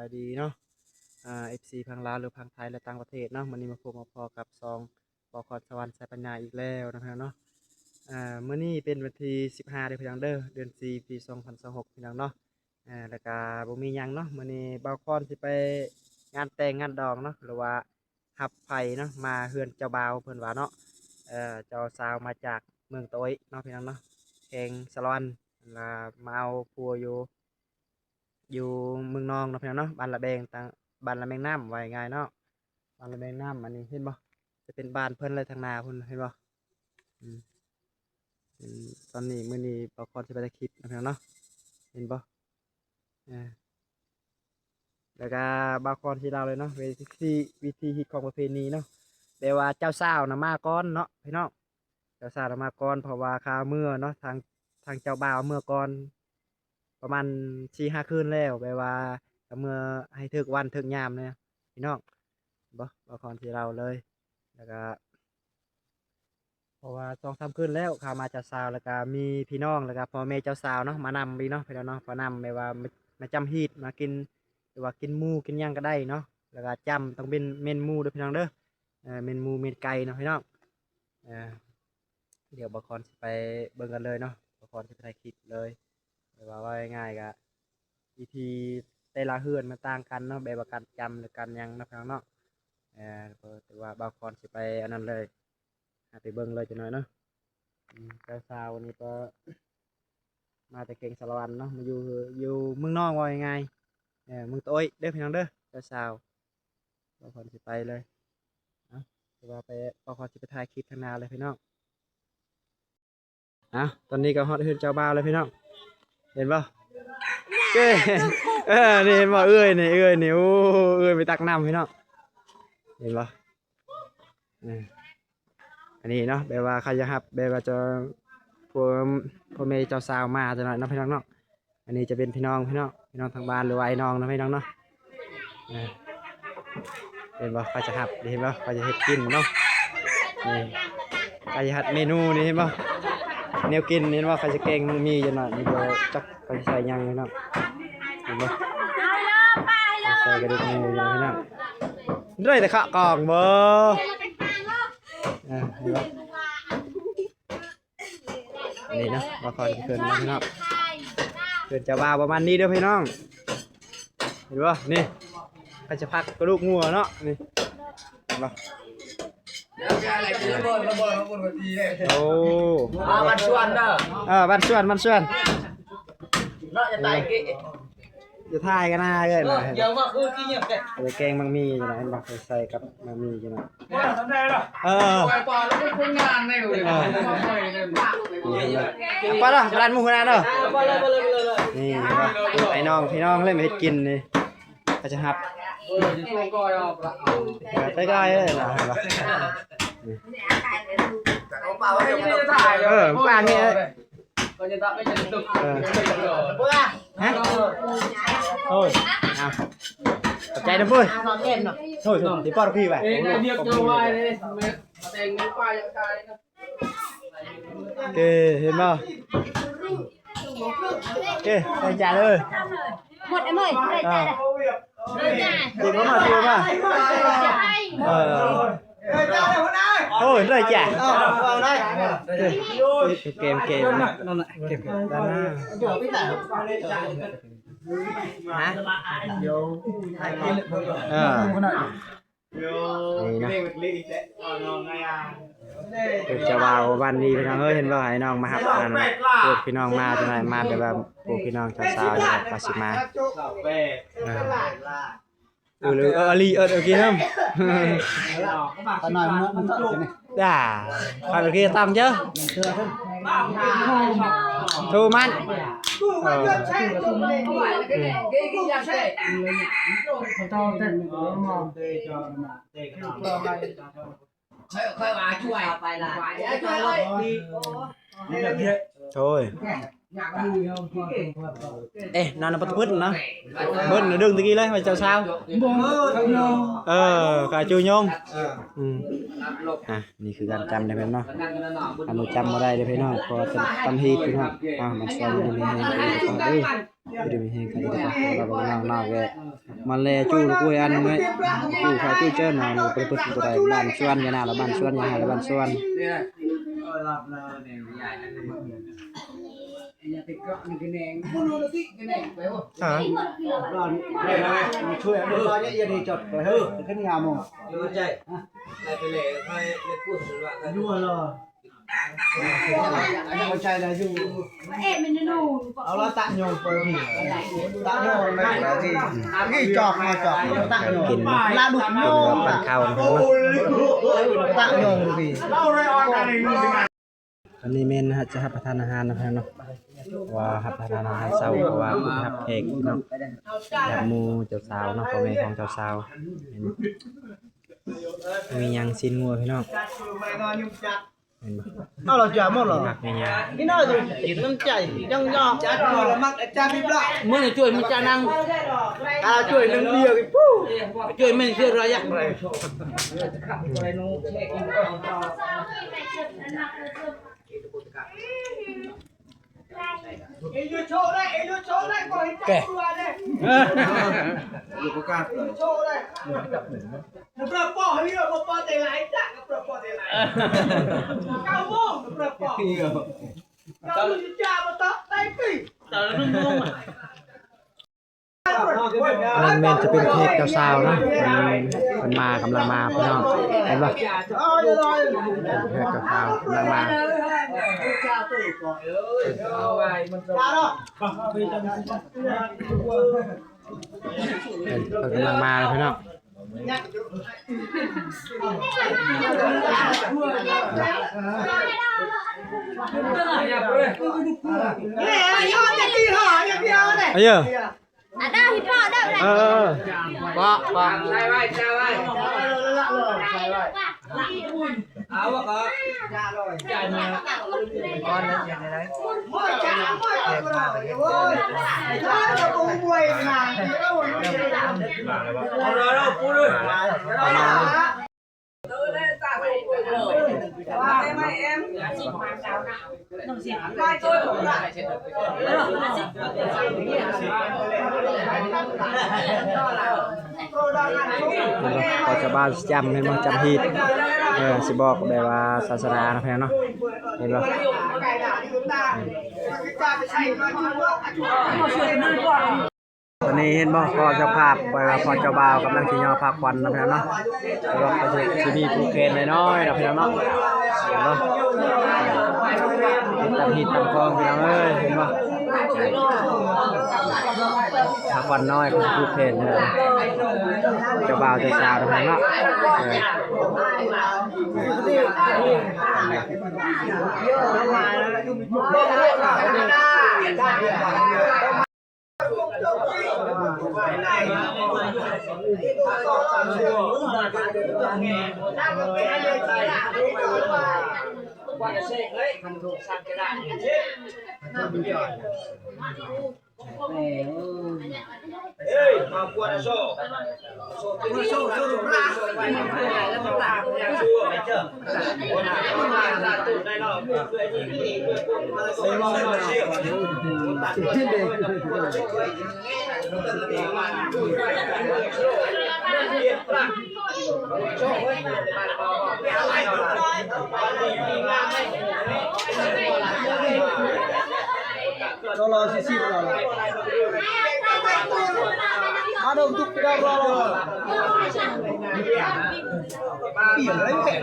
ายดีเนาะFC พังลาวหรือพังไทยและต่างประเทศเนาะมื้อนี้มาพบมาพอกับซองบคสวรรค์สายปัญญาอีกแล้วนะครับเนาะมื้อนี้เป็นวันที่15เดือนพฤศจิกายนเดือน4ปี2026พี่น้องเนาะแล้วก็บ่มีหยังเนาะมื้อนี้บ่าวคอนสิไปงานแต่งงานดองเนาะหรือว่ารับไผเนาะมาเฮือนเจ้าบ่าวเพิ่นว่าเนาะเจ้าสาวมาจากเมืองโต้ยเนาะพี่น้องเนาะแขวงสะลอนแล้วมาเอาผัวอยู่เมืองนองเนาะพี่น้องเนาะบ้านละแบงต่างบ้านละแมงน้ำไว้ง่ายเนาะบ้านละแมงน้ำอันนี้เห็นบ่จะเป็นบ้านเพิ่นเลยทางนาเพิ่นเห็นบ่อืมเป็นตอนนี้มื้อนี้บ่าวคอนสิไปถ่ายคลิปนะพี่น้องเนาะเห็นบ่อ่าแล้วก็บ่าวคอนสิเล่าเลยเนาะวิธีฮิตของประเพณีเนาะแต่ว่าเจ้าสาวน่ะมาก่อนเนาะพี่น้องเจ้าสาวน่ะมาก่อนเพราะว่าคาเมื่อเนาะทางเจ้าบ่าวเมื่อก่อนประมาณ4-5คืนแล้วแบบว่าเมื่อให้ถึกวันถึกยามเนี่ยพี่น้องบ่าวคอนสิเล่าเลยแล้วก็เพราะว่า2-3คืนแล้วเขามาเจ้าสาวแล้วก็มีพี่น้องแล้วก็พ่อแม่เจ้าสาวเนาะมานำพี่เนาะพี่น้องเนาะมานำแบบว่ามาจำฮีตมากินหรือว่ากินหมูกินหยังก็ได้เนาะแล้วก็จำต้องเป็นเมนหมูเด้อพี่น้องเด้อเมนหมูเมนไก่เนาะพี่น้องเออเดี๋ยวบ่าวคอนสิไปเบิ่งกันเลยเนาะบ่าวคอนสิไปถ่ายคลิปเลยแบบว่าง่ายๆก็วิธีแต่ละเฮือนมันต่างกันเนาะแบบว่าการจำหรือการหยังเนาะพี่น้องเนาะแต่ว่าบ่าวคอนสิไปอันนั้นเลยไปเบิ่งเลยจังหน่อยเนาะเจ้าสาววันนี้ก็มาแต่เก่งสารวันเนาะมาอยู่เมืองนอกว่ายังไงเมืองโต้ยเด้อพี่น้องเด้อเจ้าสาวบ่าวคอนสิไปเลยแต่ว่าไปบ่าวคอนสิไปถ่ายคลิปข้างหน้าเลยพี่น้องตอนนี้ก็ฮอดเฮือนเจ้าบ่าวเลยพี่น้องเห็นบ่เอ้ยนี่เห็นบ่เอ้ยนี่โอ้เอ้ยไปตักน้ำพี่น้องเห็นบ่อันนี้เนาะแบบว่าใครจะฮับแบบว่าจะพ่อแม่เจ้าสาวมาจะหน่อยเนาะพี่น้องเนาะอันนี้จะเป็นพี่น้องทางบ้านหรือว่าไอ้น้องนะพี่น้องเนาะเห็นบ่ใครจะฮับเห็นบ่ใครจะเฮ็ดกินเนาะนี่ใครจะฮัดเมนูนี่เห็นบ่แนวกินเห็นว่าใครจะแกงมีจะหน่อยมีเดียวจักใครใส่ยังพี่น้องเห็นบ่ใส่กระดูกหมูอยู่พี่น้องด้วยแต่ข้าวกล่องบ่เห็นบ่อันนี้เนาะมาคอยเกินพี่น้องเกินจะว่าประมาณนี้เด้อพี่น้องเห็นป่ะนี่ก็จะพักกระดูกงัวเนาะนี่เห็นป่ะโอ้บ้านชวนเด้อบ้านชวนเนาะจะตายกี่จะทายกันหน้าเลยนะเดี๋ยวมาคือกี่เนี่ยจะแกงมังมีอยู่นะเห็นป่ะใส่กับมังมีอยู่นะปลาแล้วเป็นงานได้เลยปลาละร้านหมูขนาดเนาะนี่ไอ้น้องพี่น้องเล่นมาเฮ็ดกินนี่ก็จะหับใกล้ๆเลยนะปลาเนี่ยฮะโอ้ยเอาใจนะเพื่อนโอ้ยที่ป้อนพี่ไปเกเห็นป่ะเกใส่จานเลยหมดไอ้เมย์ใส่จานจีบมาจีบมาโอ้ยเลยจ้ะเกมนั่นแหละเกมด้านหน้าฮะนี่นะจะว่าวันนี้พี่น้องเห็นว่าไอ้น้องมาหับนั่นพวกพี่น้องมาจังไรมาแบบว่าพวกพี่น้องชาวสาวเนี่ยปาสิมาอลีโอเคครับตอนหน่อยมันต้องด่าฟังโอเคตามเยอะทูมันค่อยมาช่วยไปละthôi nó là bắt bứt nó bứt nó đừng từ kia lấy mà chào sao cả chui nhôngนี่คือการจำได้ไหมเนาะเอามาจำมาได้เลยพี่น้องพอจำฮีพี่น้องมันสอนอยู่ในนี้ อยู่ดีมีแฮงกันทุกคนเราบ่นอกแกมาแลจู้กูอันนึงจู้ไฟจู้เจิ้นน่ะบ่ไปปึ๊ดบ่ได้บ้านสวนยานาละบ้านสวนยาละบ้านสวนช่วยอันนี้อย่าดีจดไปเฮ้ยขึ้นงามอ่ะ อยู่ใจได้ไปเลยให้เล็กพูดว่ากัน ยั่วเลยอันนี้มันใจได้อยู่ เอ๊ะมันนู่น เอาละตะโยงไปพี่ตะโยงไม่ได้ที่นี่จอกมาจอกตะโยงลาดุโยง ปันข้าวนะครับ ตะโยงพี่ อันนี้แม่นนะฮะจะรับประทานอาหารนะครับเนาะว่ารับประทานอาหารเช้าเพราะว่ารับแขกเนาะแบบหมู่เจ้าสาวเนาะพ่อแม่ของเจ้าสาวเห็นมีหยังชิ้นงัวพี่น้องเห็นบ่ เอาเราจะหมดหรอ ผักมีหยัง นี่น่าจะกินน้ำใจยังยอมจัดตัวละมักอาจารย์บิบละ เมื่อช่วยมันจะนั่ง ช่วยนึงเดียวกันปุ๊บ ช่วยมันเชื่อระยะไร แก อยู่ประกาศโชว์เลยปลาปอเรียกว่าปอเตไหลจ้ะปลาปอเตไหลเก้าโมงปลาปอเก้าโมงจ้ามาตักได้ปีแต่ละ1 โมง อันนั้นแม่นจะเป็นเค้กเจ้าสาวเนาะมันมากำลังมาพี่น้องเห็นบ่เค้กเจ้าสาวกำลังมาเห็นเพิ่นกำลังมาแล้วพี่น้องเอ้ย อ่ะได้พี่พ่อได้ได้ บ่บ่ ใช่ไว้ใช่ไว้เอาวะก็จ่ายมาก้อนนั้นอย่างไร เราพูดเลย ประมาณ ไม่เอ็ม ก็จะบ้านจำเห็นบ่จำฮีดสิบอกแบบว่าศาสนาเนาะพี่น้องเนาะเห็นบ่ตอนนี้เห็นบ่พอเจ้าภาพไปว่าพอเจ้าบ่าวกำลังสิย่อผ้าควันนะพี่น้องเนาะแล้วก็สิมีผู้เคนน้อยๆนะพี่น้องเนาะเห็นบ่ตำฮีดตำคองพี่น้องเอ้ยเห็นบ่ผ้าควันน้อยของผู้เคนเจ้าบ่าวเจ้าสาวนะพี่น้องเนาะเฮ้ยมาควรโซ่โซ่โซ่โซ่ไปแล้วมันตากอย่างชั่วไม่เจอคนหาคนมาตาตูได้รอบเพื่อที่นี่เพื่อเสียมาเสียมาตัดตัวเด็กรอสิรอเอาดมทุกรอเปลี่ยนอะไรแปลก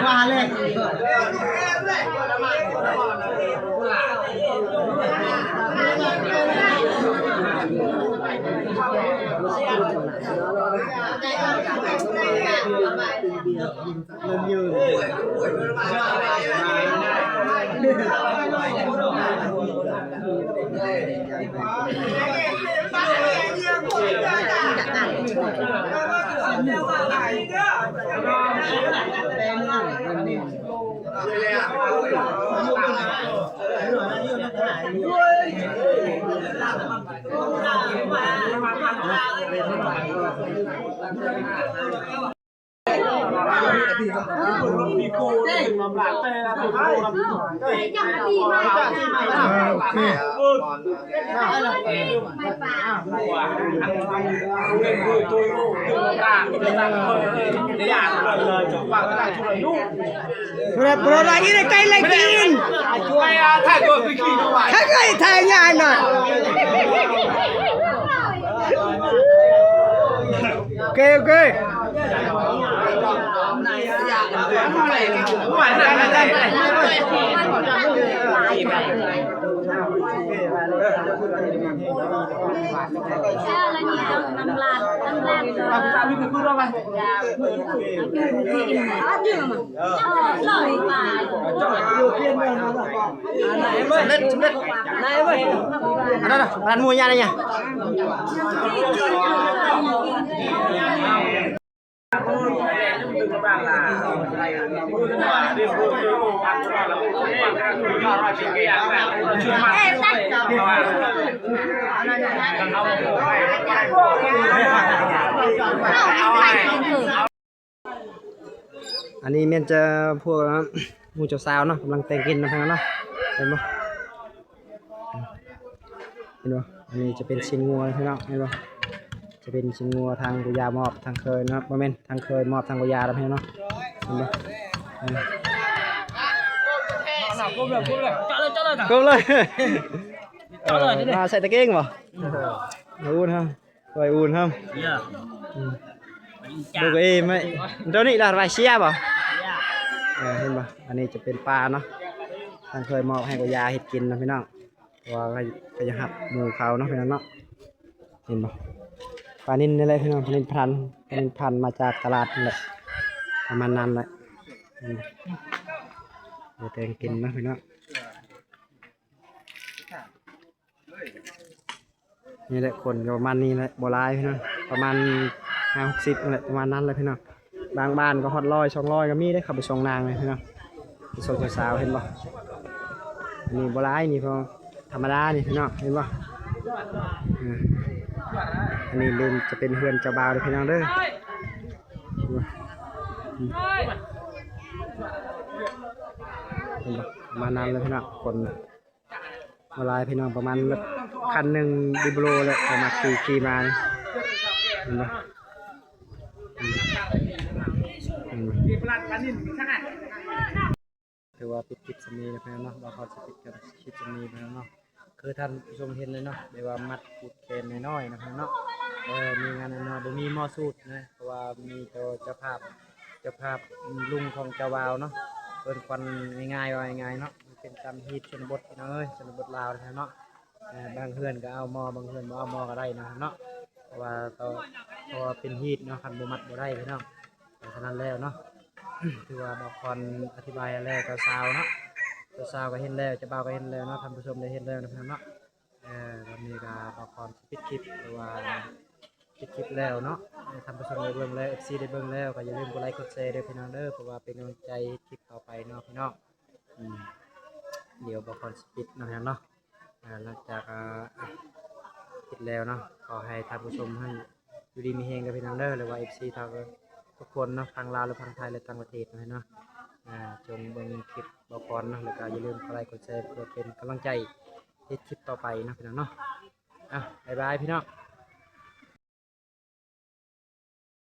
มาเลยยืน กูดึงมาบาดเตะแล้วไป จับตีมา โอเค ไม่ป่า Bro lagi ni kain lagi. Kagai tanya anak. Okay. Là gì đâu năm lan lời mà Ada dah, bahan muanya ada nya. Anh em menจะพวกงูเจ้าสาวเนาะกำลังแต่งกินนะเพื่อนเนาะเห็นบ่เห็นบ่อันนี้จะเป็นชิ้นงัวพี่น้องเห็นบ่จะเป็นชิ้นงัวทางกุยามอบทางเคยเนาะบ่แม่นทางเคยมอบทางกุยาแล้วพี่น้องเห็นบ่ก้มเลยมาใส่ตะเกียงบ่อุ่นฮะไว้อุ่นฮะดูก็เองไหมตัวนี้là vài xeบ่เห็นบ่อันนี้จะเป็นปลาเนาะทางเคยมอบให้กุยาเฮ็ดกินนะพี่น้องว่าก็จะหับหมูเขาเนาะพี่น้องเนาะเห็นบ่ปลานิ่นนี่แหละพี่น้องปลานิ่นพันมาจากตลาดนั่นแหละประมาณนั้นแหละเดี๋ยวแตงกินนะพี่น้องนี่แหละคนประมาณนี้แหละบ่หลายพี่น้องประมาณ50นั่นแหละประมาณนั้นเลยพี่น้องบางบ้านก็ฮอด100 200ก็มีได้ขับไปส่งนางเลยพี่น้องไปส่งสาวๆเห็นบ่อันนี้บ่หลายนี่พอธรรมดานี่พี่น้องเห็นบ่อันนี้เล่นจะเป็นเฮือนเจ้าบ่าวเด้อพี่น้องเด้อเห็นบ่ประมาณนั้นเลยพี่น้องคนบ่หลายพี่น้องประมาณคันหนึงดิบโลแหละเอามาขี่มาเห็นบ่ถือว่าปิดคลิปสมีนะพี่น้องเนาะเราขอจะปิดกันคลิปสมีพี่น้องเนาะคือท่านผู้ชมเห็นเลยเนาะเดี๋ยวว่ามัดปูดเคนน้อยๆนะพี่น้องเนาะมีงานน้อยๆบ่มีหม้อสูตรนะเพราะว่ามีตัวเจ้าภาพลุงของเจ้าบ่าวเนาะเพิ่นควันง่ายๆว่าง่ายๆเนาะเป็นตามฮีตชนบทพี่น้องเอ้ยชนบทลาวนะเนาะบางเพื่อนก็เอาหม้อบางเพื่อนบ่เอาหม้อก็ได้นะเนาะเพราะว่าเป็นฮีตเนาะคันบ่มัดบ่ได้พี่น้องเพราะฉะนั้นแล้วเนาะ ถือว่าบางคนอธิบายแล้วเจ้าสาวเนาะเจ้าสาวก็เห็นแล้วเจ้าบ่าวก็เห็นแล้วเนาะท่านผู้ชมได้เห็นแล้วนะพี่น้องเนาะวันนี้ก็บางคนปิดคลิปหรือว่าปิดคลิปแล้วเนาะท่านผู้ชมได้เบิ่งแล้ว FC ได้เบิ่งแล้วก็อย่าลืมกดไลค์กดแชร์ด้วยพี่น้องเด้อเพราะว่าเป็นกำลังใจคลิปต่อไปเนาะพี่น้องเดี๋ยวบางคนปิดนะพี่น้องเนาะหลังจากปิดแล้วเนาะขอให้ท่านผู้ชมให้อยู่ดีมีเฮงกับพี่น้องเด้อหรือว่า FC ทุกคนเนาะทางลาวหรือทางไทยหรือต่างประเทศนะเนาะจงเบิ่งคลิปบอกก่อนเนาะแล้วก็อย่าลืมกดไลค์กดแชร์เพื่อเป็นกำลังใจให้คลิปต่อไปนะพี่น้องเนาะบ๊ายบายพี่น้อง